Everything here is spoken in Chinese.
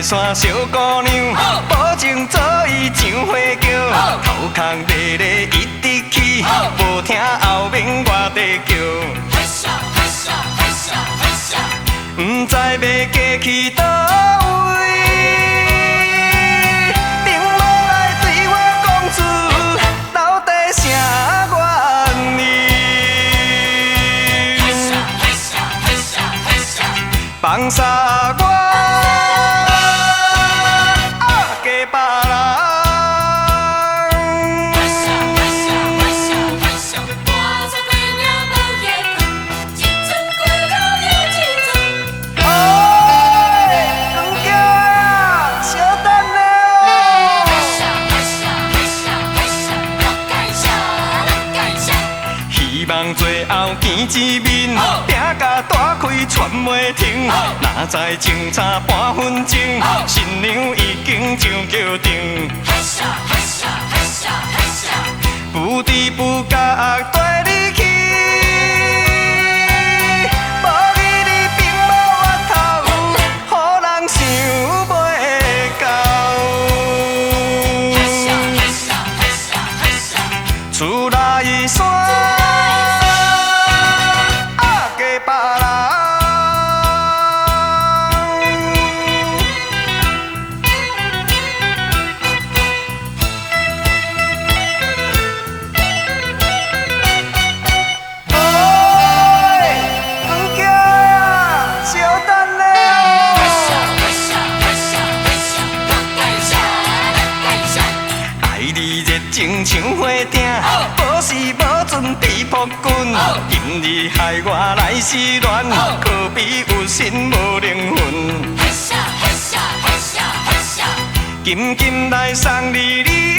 山小姑娘，保证做伊上花轿，头壳热热一直起，无听后面外地叫。不知要嫁去倒位，丈母来对我讲出到底啥原因，放下我。望最后见一面，拼甲大开喘袂停。哪知前差半分钟，新娘已经上轿顶。不知不觉带你去，无你你并无我头，予人想袂到。厝内山。情像花鼎，无时无准比扑棍，今日害我来失恋，可比有心无灵魂。金金来送你。